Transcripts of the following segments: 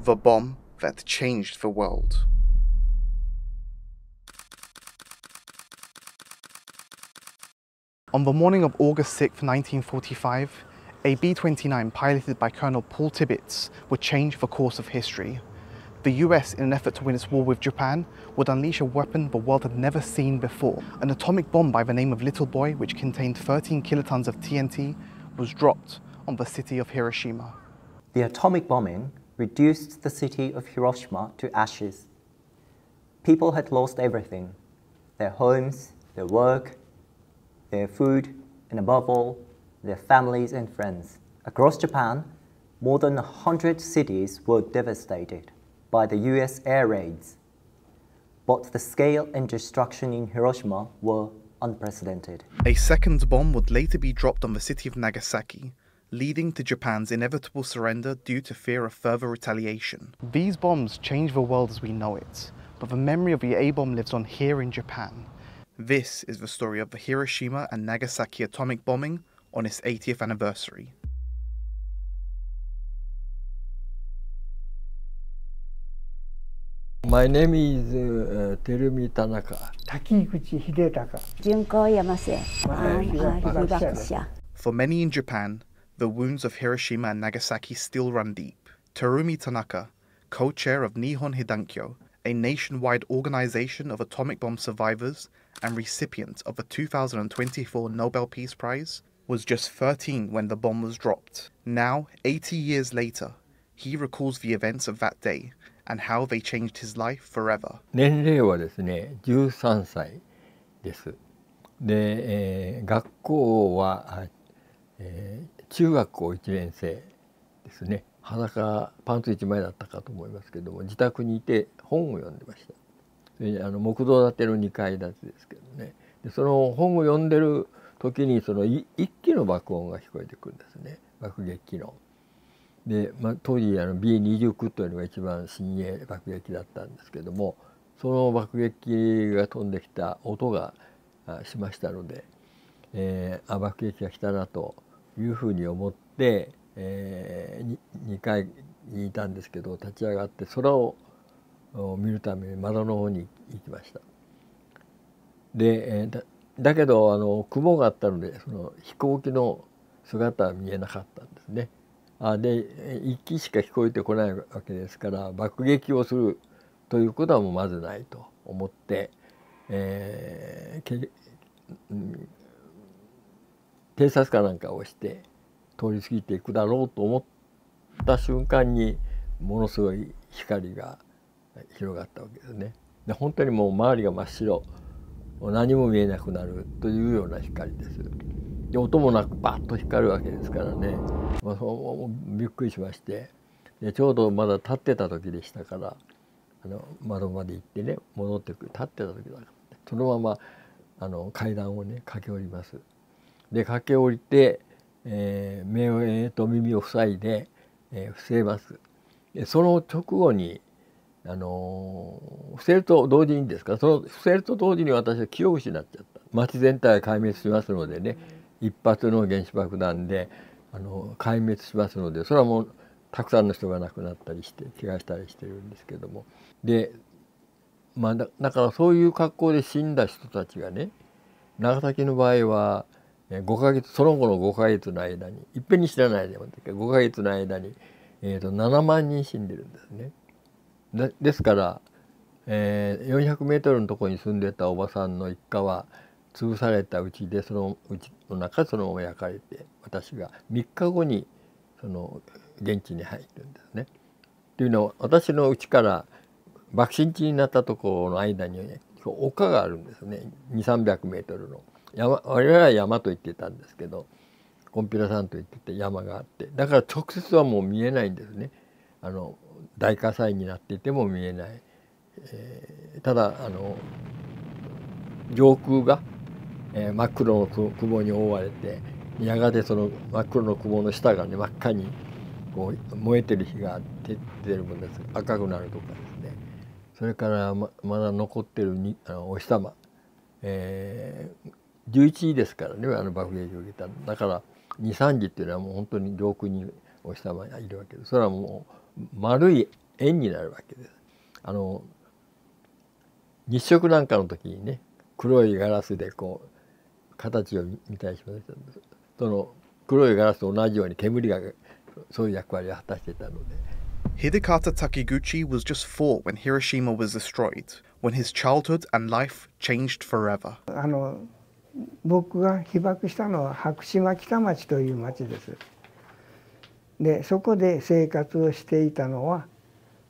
the bomb that changed the world. On the morning of August 6, 1945, a B-29 piloted by Colonel Paul Tibbets would change the course of history. The US, in an effort to win its war with Japan, would unleash a weapon the world had never seen before. An atomic bomb by the name of Little Boy, which contained 13 kilotons of TNT, was dropped on the city of Hiroshima. The atomic bombing reduced the city of Hiroshima to ashes. People had lost everything: their homes, their work, their food, and above all, their families and friends. Across Japan, more than 100 cities were devastated by the US air raids. But the scale and destruction in Hiroshima were unprecedented. A second bomb would later be dropped on the city of Nagasaki, leading to Japan's inevitable surrender due to fear of further retaliation. These bombs changed the world as we know it, but the memory of the A-bomb lives on here in Japan. This is the story of the Hiroshima and Nagasaki atomic bombing on its 80th anniversary. My name is Terumi Tanaka. For many in Japan, the wounds of Hiroshima and Nagasaki still run deep. Terumi Tanaka, co-chair of Nihon Hidankyo, a nationwide organization of atomic bomb survivors and recipient of the 2024 Nobel Peace Prize, was just 13 when the bomb was dropped. Now, 80 years later, he recalls the events of that day and how they changed his life forever. 年齢はですね、13歳です。で、学校は、中学校1年生ですね。裸パンツ1枚だったかと思いますけども、自宅にいて本を読んでました。それで木造建ての2階建てですけどね。でその本を読んでる時にその一機の爆音が聞こえてくるんですね。爆撃機の。で、当時B-29というのが一番新鋭爆撃だったんですけども、その爆撃が飛んできた音がしましたので、爆撃が来たなというふうに思って、2階にいたんですけど、立ち上がって空を見るために窓の方に行きました。で、だけど雲があったのでその飛行機の姿は見えなかったんですね。で一機しか聞こえてこないわけですから、爆撃をするということはもうまずないと思って、偵察かなんかをして通り過ぎていくだろうと思った瞬間にものすごい光が広がったわけですね。で本当にもう周りが真っ白、何も見えなくなるというような光です。で音もなくバッと光るわけですからね、びっくりしまして、でちょうどまだ立ってた時でしたから、窓まで行ってね戻ってくる、立ってた時だから、そのまま階段をね駆け下ります。で駆け下りて、目と耳を塞いで、伏せます。でその直後に伏せると同時にですか、その伏せると同時に私は気を失っちゃった。町全体が壊滅しますのでね、一発の原子爆弾で壊滅しますので、それはもうたくさんの人が亡くなったりして怪我したりしてるんですけども、でだからそういう格好で死んだ人たちがね、長崎の場合は5ヶ月、その後の5ヶ月の間にいっぺんに死なないでも5ヶ月の間に、7万人死んでるんですね。ですから、400メートルのところに住んでたおばさんの一家は潰されたうちで、そのうちの中そのまま焼かれて、私が3日後にその現地に入るんですね。というのは、私の家から爆心地になったところの間に、ね、丘があるんですね。200、300メートルの我々は山と言ってたんですけど、コンピュラさんと言ってて山があって、だから直接はもう見えないんですね。大火災になっていても見えない。ただ上空が、真っ黒の雲に覆われて、やがてその真っ黒の雲の下がね真っ赤にこう燃えてる火が出てるものです。赤くなるとかですね。それからまだ残ってるお日様、11時ですからね、爆撃を受けた。だから2、3時っていうのはもう本当に上空にお日様がいるわけです。それはもう丸い円になるわけです。日食なんかの時にね、黒いガラスでこう形を見たりしますけど、その黒いガラスと同じように煙がそういう役割を果たしていたので。Hidekata Takiguchi was just 4 when Hiroshima was destroyed, when his childhood and life changed forever. 僕が被爆したのは白島北町という町です。でそこで生活をしていたのは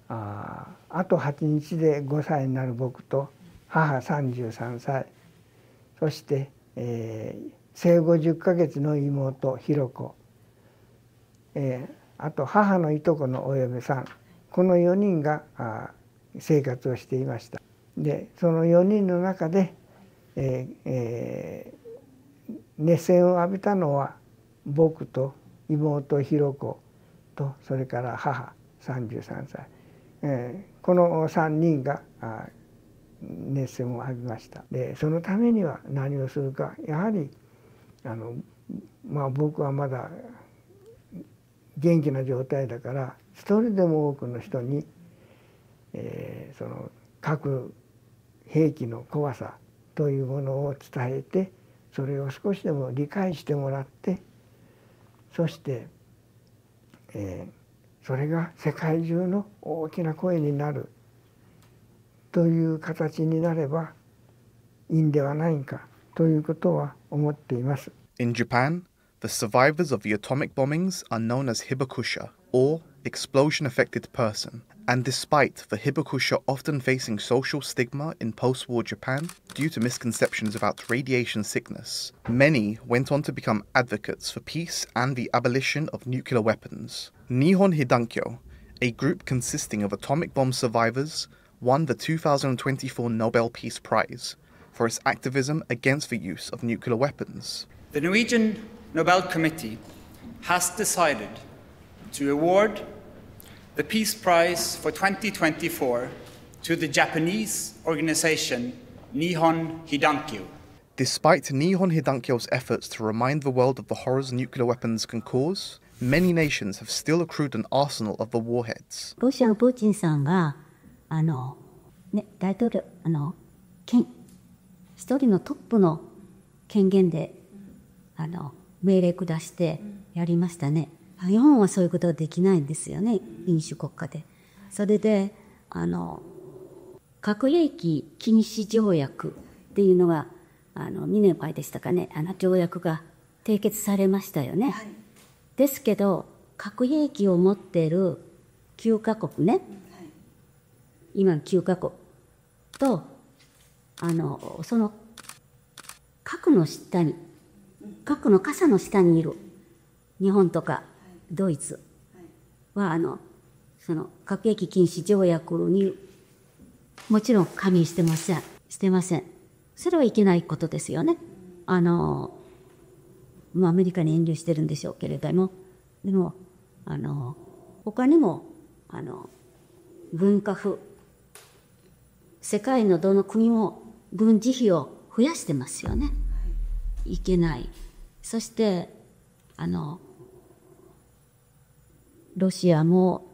あと8日で5歳になる僕と母33歳、そして、生後10ヶ月の妹ひろ子、あと母のいとこのお嫁さん、この4人が生活をしていました。でその4人の中で、熱線を浴びたのは僕と妹ひろ子とそれから母33歳、この3人が熱線を浴びました。でそのためには何をするか、やはり僕はまだ元気な状態だから一人でも多くの人に、その核兵器の怖さというものを伝えて、それを少しでも理解してもらって、そして、それが世界中の大きな声になるという形になればいいんではないかということは思っています。In Japan, the survivors of the atomic bombings are known as hibakusha, or explosion-affected person. And despite the hibakusha often facing social stigma in post-war Japan due to misconceptions about radiation sickness, many went on to become advocates for peace and the abolition of nuclear weapons. Nihon Hidankyo, a group consisting of atomic bomb survivors, won the 2024 Nobel Peace Prize for its activism against the use of nuclear weapons. The Norwegian Nobel Committee has decided to award the Peace Prize for 2024 to the Japanese organization Nihon Hidankyo. Despite Nihon Hidankyo's efforts to remind the world of the horrors nuclear weapons can cause, many nations have still accrued an arsenal of the warheads. ロシアのプーチンさんが大統領一人のトップの権限で命令下してやりましたね。日本はそういうことはできないんですよね、民主国家で。それで核兵器禁止条約っていうのが2年前でしたかね、条約が締結されましたよね。はい、ですけど核兵器を持っている9カ国ね、はい、今の9カ国とその核の下に、核の傘の下にいる日本とかドイツはその核兵器禁止条約にもちろん加盟してません。それはいけないことですよね。アメリカに遠慮してるんでしょうけれども、でも他にも軍拡、世界のどの国も軍事費を増やしてますよね。いけない。そしてロシアも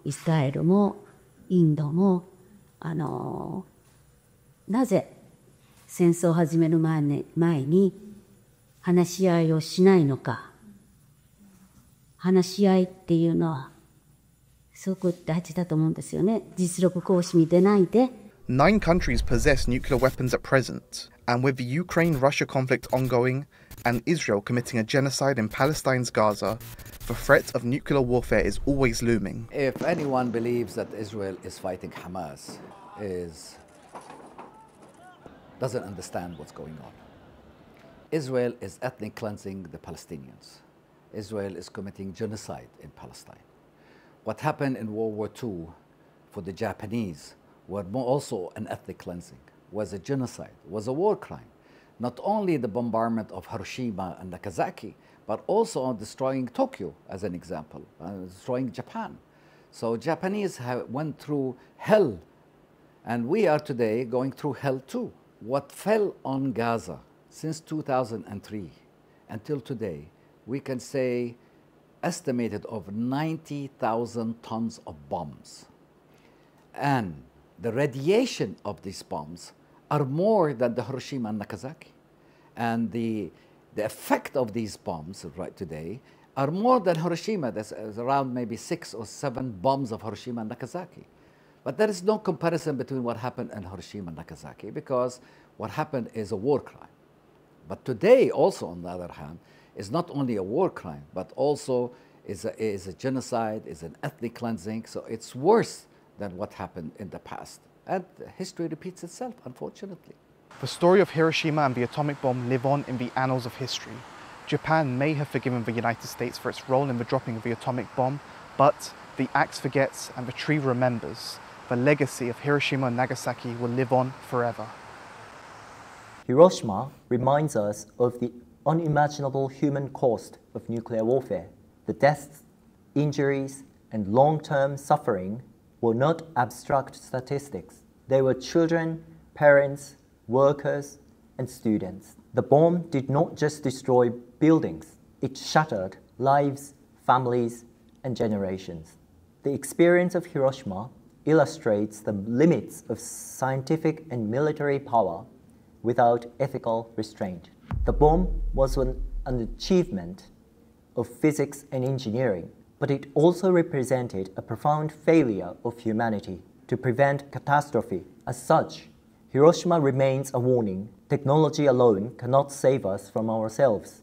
イスラエルもインドもなぜ戦争を始める前に話し合いをしないのか。話し合いっていうのはすごく大事だと思うんですよね。実力行使に出ないで。9 countries possess nuclear weapons at present, and with the Ukraine-Russia conflict ongoing and Israel committing a genocide in Palestine's Gaza, the threat of nuclear warfare is always looming. If anyone believes that Israel is fighting Hamas, doesn't understand what's going on. Israel is ethnic cleansing the Palestinians. Israel is committing genocide in Palestine. What happened in World War II for the Japanese was also an ethnic cleansing, was a genocide, was a war crime. Not only the bombardment of Hiroshima and Nagasaki, but also on destroying Tokyo, as an example, destroying Japan. So Japanese went through hell, and we are today going through hell too. What fell on Gaza since 2003 until today, we can say estimated of 90,000 tons of bombs. And the radiation of these bombs are more than the Hiroshima and Nagasaki. And the effect of these bombs right today are more than Hiroshima. There's around maybe 6 or 7 bombs of Hiroshima and Nagasaki. But there is no comparison between what happened in Hiroshima and Nagasaki, because what happened is a war crime. But today also, on the other hand, is not only a war crime, but also is a genocide, is an ethnic cleansing. So it's worse than what happened in the past. And history repeats itself, unfortunately. The story of Hiroshima and the atomic bomb live on in the annals of history. Japan may have forgiven the United States for its role in the dropping of the atomic bomb, but the axe forgets and the tree remembers. The legacy of Hiroshima and Nagasaki will live on forever. Hiroshima reminds us of the unimaginable human cost of nuclear warfare. The deaths, injuries, and long-term suffering were not abstract statistics. They were children, parents, workers, and students. The bomb did not just destroy buildings, it shattered lives, families, and generations. The experience of Hiroshima illustrates the limits of scientific and military power without ethical restraint. The bomb was an achievement of physics and engineering, but it also represented a profound failure of humanity to prevent catastrophe. As such, Hiroshima remains a warning. Technology alone cannot save us from ourselves.